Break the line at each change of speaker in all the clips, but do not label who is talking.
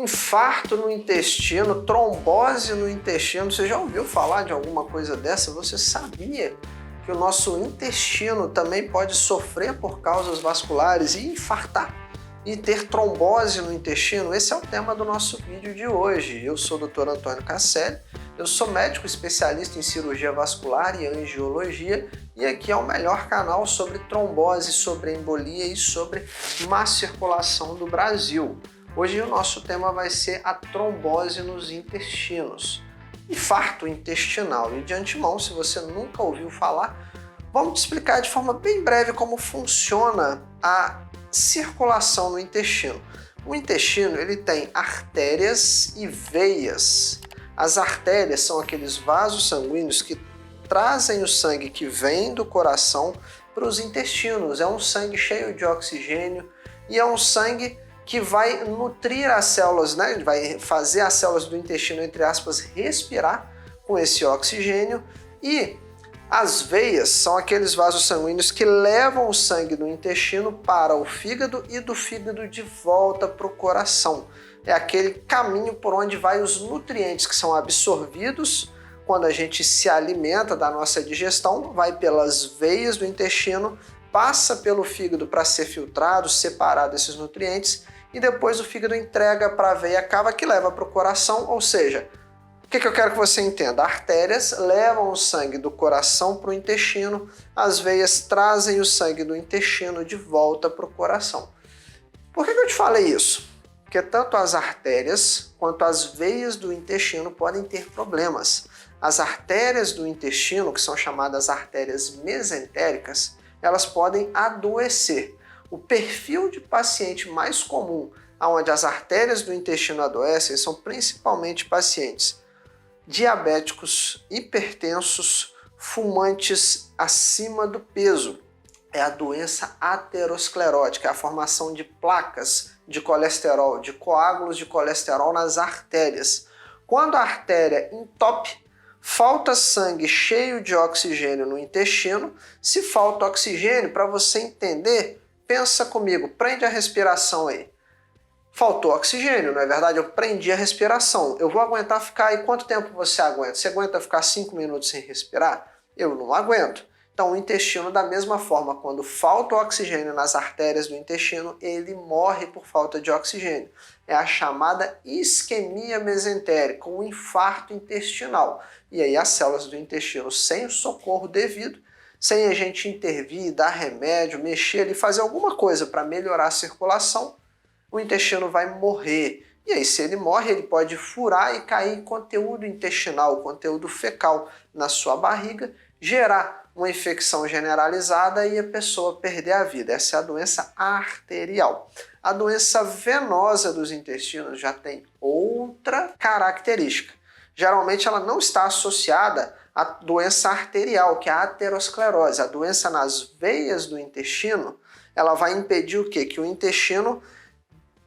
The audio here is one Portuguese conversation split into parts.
Infarto no intestino, trombose no intestino. Você já ouviu falar de alguma coisa dessa? Você sabia que o nosso intestino também pode sofrer por causas vasculares e infartar e ter trombose no intestino? Esse é o tema do nosso vídeo de hoje. Eu sou o Dr. Antônio Casselli, eu sou médico especialista em cirurgia vascular e angiologia e aqui é o melhor canal sobre trombose, sobre embolia e sobre má circulação do Brasil. Hoje o nosso tema vai ser a trombose nos intestinos, infarto intestinal. E de antemão, se você nunca ouviu falar, vamos te explicar de forma bem breve como funciona a circulação no intestino. O intestino ele tem artérias e veias. As artérias são aqueles vasos sanguíneos que trazem o sangue que vem do coração para os intestinos. É um sangue cheio de oxigênio e é um sangue que vai nutrir as células, né? Vai fazer as células do intestino, entre aspas, respirar com esse oxigênio. E as veias são aqueles vasos sanguíneos que levam o sangue do intestino para o fígado e do fígado de volta para o coração. É aquele caminho por onde vai os nutrientes que são absorvidos quando a gente se alimenta da nossa digestão, vai pelas veias do intestino, passa pelo fígado para ser filtrado, separado esses nutrientes e depois o fígado entrega para a veia cava que leva para o coração, ou seja, o que eu quero que você entenda? Artérias levam o sangue do coração para o intestino, as veias trazem o sangue do intestino de volta para o coração. Por que eu te falei isso? Porque tanto as artérias quanto as veias do intestino podem ter problemas. As artérias do intestino, que são chamadas artérias mesentéricas, elas podem adoecer. O perfil de paciente mais comum onde as artérias do intestino adoecem são principalmente pacientes diabéticos, hipertensos, fumantes acima do peso. É a doença aterosclerótica, é a formação de placas de colesterol, de coágulos de colesterol nas artérias. Quando a artéria entope, falta sangue cheio de oxigênio no intestino. Se falta oxigênio, para você entender, pensa comigo, prende a respiração aí. Faltou oxigênio, não é verdade? Eu prendi a respiração. Eu vou aguentar ficar aí, quanto tempo você aguenta? Você aguenta ficar 5 minutos sem respirar? Eu não aguento. Então o intestino, da mesma forma, quando falta oxigênio nas artérias do intestino, ele morre por falta de oxigênio. É a chamada isquemia mesentérica, um infarto intestinal. E aí as células do intestino, sem o socorro devido, sem a gente intervir, dar remédio, mexer ali, fazer alguma coisa para melhorar a circulação, o intestino vai morrer. E aí, se ele morre, ele pode furar e cair conteúdo intestinal, conteúdo fecal na sua barriga, gerar uma infecção generalizada e a pessoa perder a vida. Essa é a doença arterial. A doença venosa dos intestinos já tem outra característica. Geralmente ela não está associada à doença arterial, que é a aterosclerose. A doença nas veias do intestino, ela vai impedir o quê? Que o intestino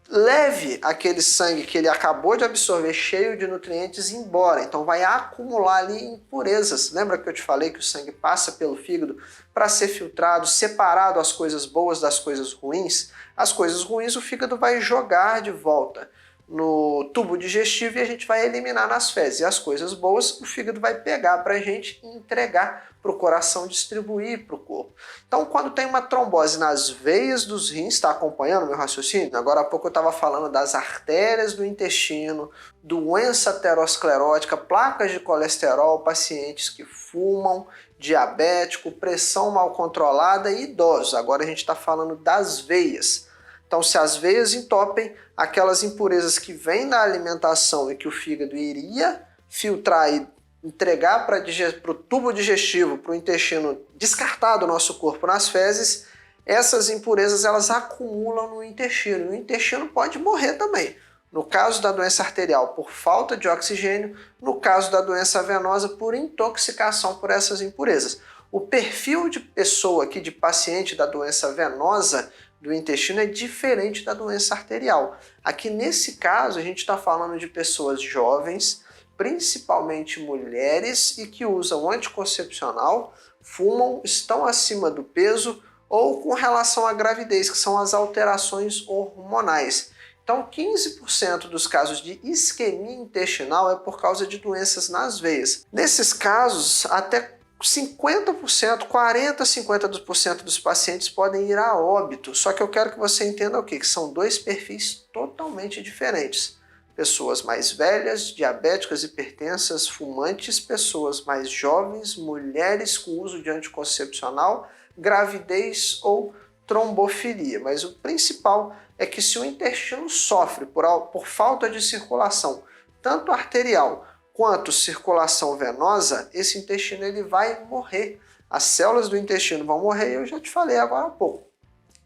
leve aquele sangue que ele acabou de absorver cheio de nutrientes embora. Então vai acumular ali impurezas. Lembra que eu te falei que o sangue passa pelo fígado para ser filtrado, separado as coisas boas das coisas ruins? As coisas ruins o fígado vai jogar de volta no tubo digestivo e a gente vai eliminar nas fezes. E as coisas boas o fígado vai pegar para a gente e entregar para o coração distribuir para o corpo. Então, quando tem uma trombose nas veias dos rins, está acompanhando meu raciocínio? Agora há pouco eu estava falando das artérias do intestino, doença aterosclerótica, placas de colesterol, pacientes que fumam, diabético, pressão mal controlada e idosos. Agora a gente está falando das veias. Então, se as veias entopem, aquelas impurezas que vêm da alimentação e que o fígado iria filtrar e entregar para o tubo digestivo, para o intestino, descartar do nosso corpo nas fezes, essas impurezas elas acumulam no intestino. E o intestino pode morrer também. No caso da doença arterial, por falta de oxigênio, no caso da doença venosa, por intoxicação por essas impurezas. O perfil de pessoa aqui, de paciente da doença venosa do intestino é diferente da doença arterial. Aqui nesse caso a gente está falando de pessoas jovens, principalmente mulheres e que usam anticoncepcional, fumam, estão acima do peso ou com relação à gravidez, que são as alterações hormonais. Então, 15% dos casos de isquemia intestinal é por causa de doenças nas veias. Nesses casos, até 50%, 40% a 50% dos pacientes podem ir a óbito. Só que eu quero que você entenda o quê? Que são dois perfis totalmente diferentes. Pessoas mais velhas, diabéticas, hipertensas, fumantes, pessoas mais jovens, mulheres com uso de anticoncepcional, gravidez ou trombofilia. Mas o principal é que se o intestino sofre por falta de circulação, tanto arterial quanto circulação venosa, esse intestino ele vai morrer. As células do intestino vão morrer e eu já te falei agora há pouco.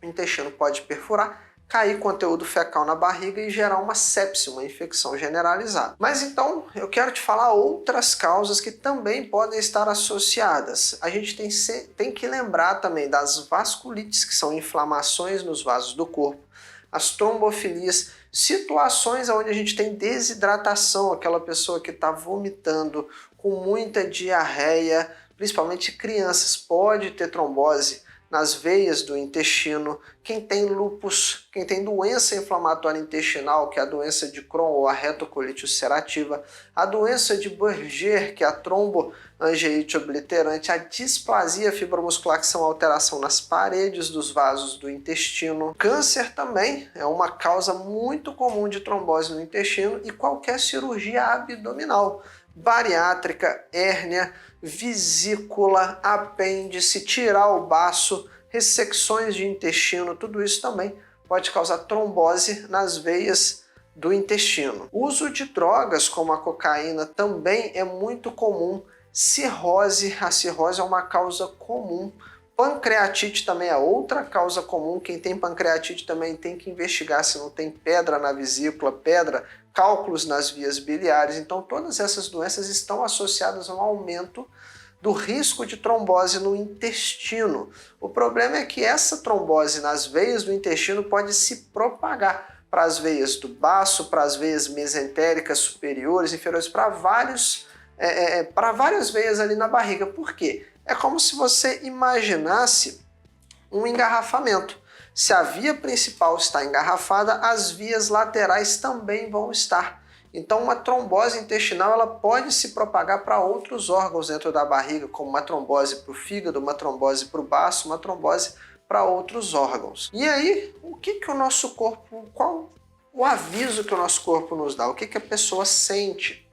O intestino pode perfurar, cair conteúdo fecal na barriga e gerar uma sepse, uma infecção generalizada. Mas então eu quero te falar outras causas que também podem estar associadas. A gente tem que lembrar também das vasculites, que são inflamações nos vasos do corpo, as trombofilias, situações onde a gente tem desidratação, aquela pessoa que está vomitando com muita diarreia, principalmente crianças, pode ter trombose nas veias do intestino. Quem tem lúpus, quem tem doença inflamatória intestinal, que é a doença de Crohn ou a retocolite ulcerativa, a doença de Buerger, que é a tromboangeite obliterante, a displasia fibromuscular, que são alteração nas paredes dos vasos do intestino. Câncer também é uma causa muito comum de trombose no intestino e qualquer cirurgia abdominal, bariátrica, hérnia, vesícula, apêndice, tirar o baço, ressecções de intestino, tudo isso também pode causar trombose nas veias do intestino. O uso de drogas como a cocaína também é muito comum. Cirrose, a cirrose é uma causa comum. Pancreatite também é outra causa comum. Quem tem pancreatite também tem que investigar se não tem pedra na vesícula, cálculos nas vias biliares. Então todas essas doenças estão associadas a um aumento do risco de trombose no intestino. O problema é que essa trombose nas veias do intestino pode se propagar para as veias do baço, para as veias mesentéricas superiores, inferiores, para várias veias ali na barriga. Por quê? É como se você imaginasse um engarrafamento. Se a via principal está engarrafada, as vias laterais também vão estar. Então uma trombose intestinal ela pode se propagar para outros órgãos dentro da barriga, como uma trombose para o fígado, uma trombose para o baço, uma trombose para outros órgãos. E aí, o que o nosso corpo, qual o aviso que o nosso corpo nos dá? O que a pessoa sente?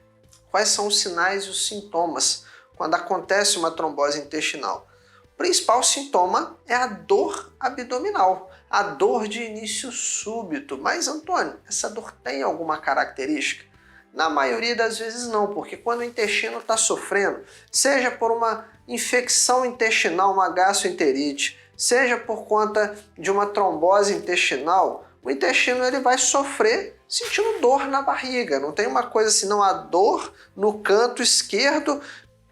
Quais são os sinais e os sintomas quando acontece uma trombose intestinal? O principal sintoma é a dor abdominal, a dor de início súbito. Mas, Antônio, essa dor tem alguma característica? Na maioria das vezes não, porque quando o intestino está sofrendo, seja por uma infecção intestinal, uma gastroenterite, seja por conta de uma trombose intestinal, o intestino ele vai sofrer sentindo dor na barriga. Não tem uma coisa assim, não, a dor no canto esquerdo,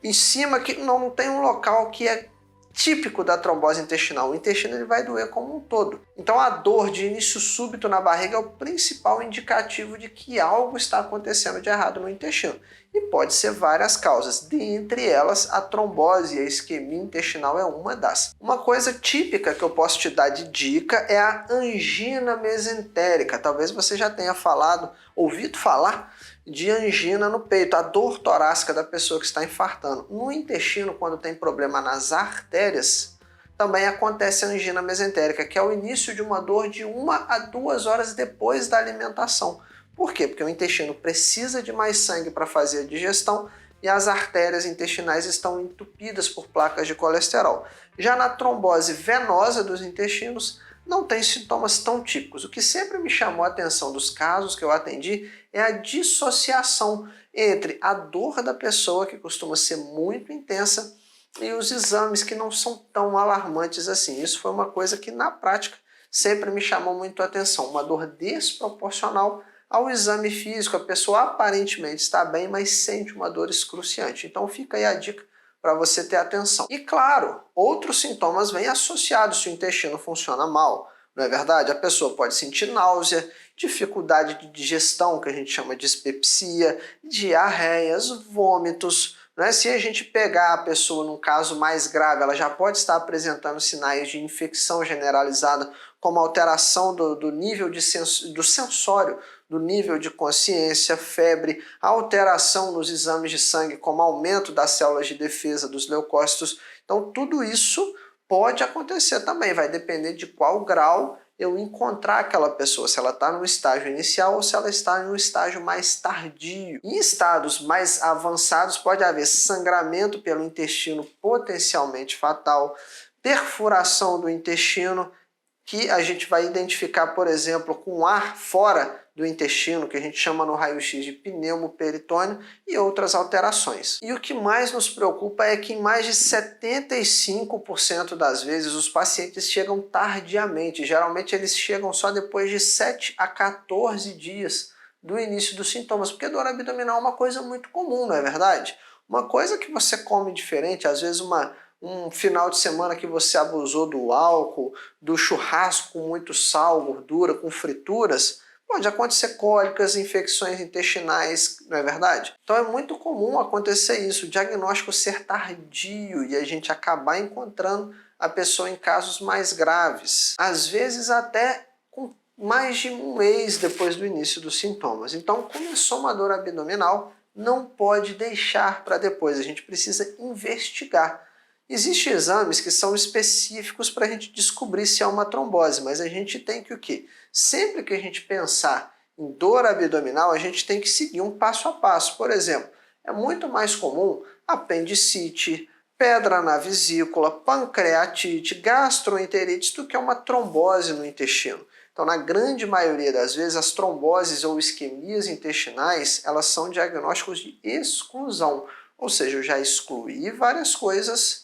em cima, que não tem um local que é típico da trombose intestinal. O intestino ele vai doer como um todo. Então a dor de início súbito na barriga é o principal indicativo de que algo está acontecendo de errado no intestino. E pode ser várias causas, dentre elas a trombose e a isquemia intestinal é uma das. Uma coisa típica que eu posso te dar de dica é a angina mesentérica. Talvez você já tenha ouvido falar de angina no peito, a dor torácica da pessoa que está infartando. No intestino, quando tem problema nas artérias, também acontece a angina mesentérica, que é o início de uma dor de 1 a 2 horas depois da alimentação. Por quê? Porque o intestino precisa de mais sangue para fazer a digestão e as artérias intestinais estão entupidas por placas de colesterol. Já na trombose venosa dos intestinos, não tem sintomas tão típicos. O que sempre me chamou a atenção dos casos que eu atendi é a dissociação entre a dor da pessoa, que costuma ser muito intensa, e os exames que não são tão alarmantes assim. Isso foi uma coisa que na prática sempre me chamou muito a atenção. Uma dor desproporcional ao exame físico. A pessoa aparentemente está bem, mas sente uma dor excruciante. Então fica aí a dica para você ter atenção. E claro, outros sintomas vêm associados se o intestino funciona mal, não é verdade? A pessoa pode sentir náusea, dificuldade de digestão, que a gente chama de dispepsia, diarreias, vômitos, né? Se a gente pegar a pessoa num caso mais grave, ela já pode estar apresentando sinais de infecção generalizada, como alteração do nível do sensório, do nível de consciência, febre, alteração nos exames de sangue, como aumento das células de defesa dos leucócitos. Então, tudo isso pode acontecer também, vai depender de qual grau eu encontrar aquela pessoa, se ela está no estágio inicial ou se ela está em um estágio mais tardio. Em estados mais avançados pode haver sangramento pelo intestino potencialmente fatal, perfuração do intestino, que a gente vai identificar, por exemplo, com ar fora do intestino, que a gente chama no raio-x de pneumoperitônio, e outras alterações. E o que mais nos preocupa é que em mais de 75% das vezes os pacientes chegam tardiamente. Geralmente eles chegam só depois de 7 a 14 dias do início dos sintomas, porque dor abdominal é uma coisa muito comum, não é verdade? Uma coisa que você come diferente, às vezes um final de semana que você abusou do álcool, do churrasco com muito sal, gordura, com frituras, pode acontecer cólicas, infecções intestinais, não é verdade? Então é muito comum acontecer isso, o diagnóstico ser tardio e a gente acabar encontrando a pessoa em casos mais graves. Às vezes até com mais de um mês depois do início dos sintomas. Então começou uma dor abdominal, não pode deixar para depois, a gente precisa investigar. Existem exames que são específicos para a gente descobrir se é uma trombose, mas a gente tem que o quê? Sempre que a gente pensar em dor abdominal, a gente tem que seguir um passo a passo. Por exemplo, é muito mais comum apendicite, pedra na vesícula, pancreatite, gastroenterite do que uma trombose no intestino. Então, na grande maioria das vezes, as tromboses ou isquemias intestinais, elas são diagnósticos de exclusão. Ou seja, eu já excluí várias coisas,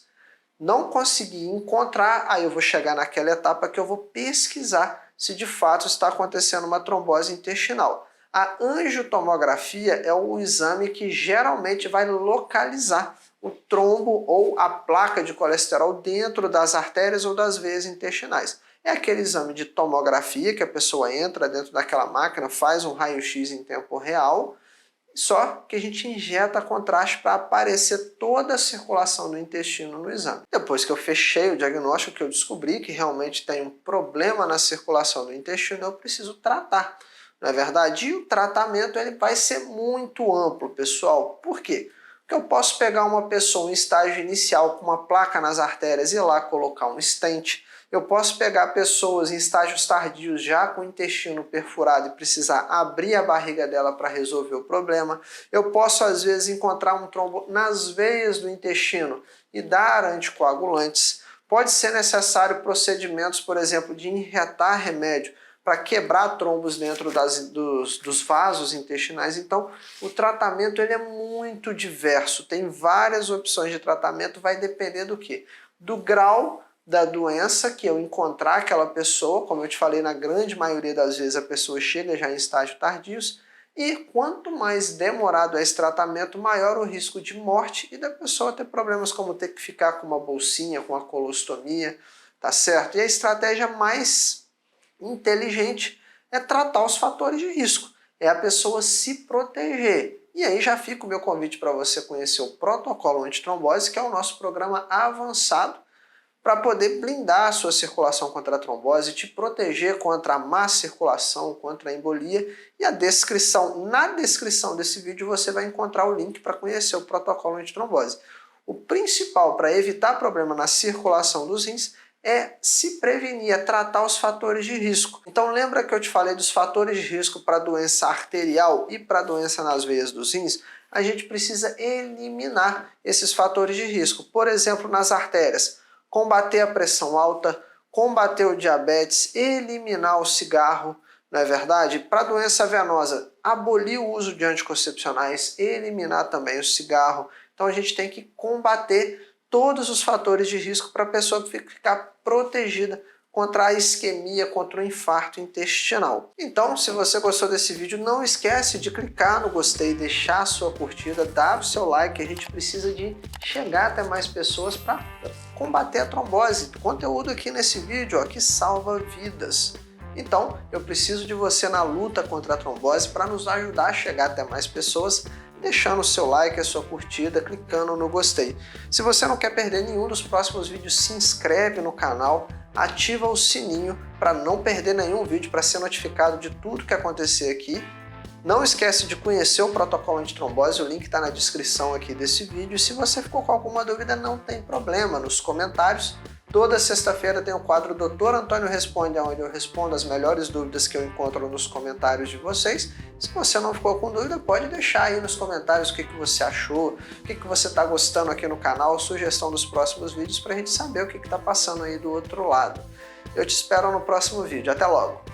não consegui encontrar, aí eu vou chegar naquela etapa que eu vou pesquisar se de fato está acontecendo uma trombose intestinal. A angiotomografia é o exame que geralmente vai localizar o trombo ou a placa de colesterol dentro das artérias ou das veias intestinais. É aquele exame de tomografia que a pessoa entra dentro daquela máquina, faz um raio-x em tempo real, só que a gente injeta contraste para aparecer toda a circulação do intestino no exame. Depois que eu fechei o diagnóstico, que eu descobri que realmente tem um problema na circulação do intestino, eu preciso tratar, não é verdade? E o tratamento ele vai ser muito amplo, pessoal. Por quê? Porque eu posso pegar uma pessoa em estágio inicial com uma placa nas artérias e ir lá colocar um stent. Eu posso pegar pessoas em estágios tardios já com o intestino perfurado e precisar abrir a barriga dela para resolver o problema. Eu posso, às vezes, encontrar um trombo nas veias do intestino e dar anticoagulantes. Pode ser necessário procedimentos, por exemplo, de injetar remédio para quebrar trombos dentro dos vasos intestinais. Então, o tratamento ele é muito diverso. Tem várias opções de tratamento, vai depender do quê? Do grau da doença que eu encontrar aquela pessoa, como eu te falei, na grande maioria das vezes a pessoa chega já em estágio tardios, e quanto mais demorado é esse tratamento, maior o risco de morte e da pessoa ter problemas como ter que ficar com uma bolsinha, com a colostomia, tá certo? E a estratégia mais inteligente é tratar os fatores de risco, é a pessoa se proteger. E aí já fica o meu convite para você conhecer o protocolo antitrombose, que é o nosso programa avançado, para poder blindar a sua circulação contra a trombose, te proteger contra a má circulação, contra a embolia. E a descrição, na descrição desse vídeo você vai encontrar o link para conhecer o protocolo antitrombose. O principal para evitar problema na circulação dos rins é se prevenir, é tratar os fatores de risco. Então lembra que eu te falei dos fatores de risco para doença arterial e para doença nas veias dos rins? A gente precisa eliminar esses fatores de risco. Por exemplo, nas artérias, combater a pressão alta, combater o diabetes, eliminar o cigarro, não é verdade? Para a doença venosa, abolir o uso de anticoncepcionais, eliminar também o cigarro. Então a gente tem que combater todos os fatores de risco para a pessoa ficar protegida contra a isquemia, contra o infarto intestinal. Então, se você gostou desse vídeo, não esquece de clicar no gostei, deixar a sua curtida, dar o seu like, a gente precisa de chegar até mais pessoas para combater a trombose. Conteúdo aqui nesse vídeo ó, que salva vidas. Então, eu preciso de você na luta contra a trombose para nos ajudar a chegar até mais pessoas, deixando o seu like, a sua curtida, clicando no gostei. Se você não quer perder nenhum dos próximos vídeos, se inscreve no canal, ativa o sininho para não perder nenhum vídeo, para ser notificado de tudo que acontecer aqui. Não esquece de conhecer o protocolo antitrombose, o link está na descrição aqui desse vídeo. E se você ficou com alguma dúvida, não tem problema, nos comentários. Toda sexta-feira tem o quadro Dr. Antônio Responde, onde eu respondo as melhores dúvidas que eu encontro nos comentários de vocês. Se você não ficou com dúvida, pode deixar aí nos comentários o que você achou, o que você está gostando aqui no canal, sugestão dos próximos vídeos para a gente saber o que está passando aí do outro lado. Eu te espero no próximo vídeo. Até logo!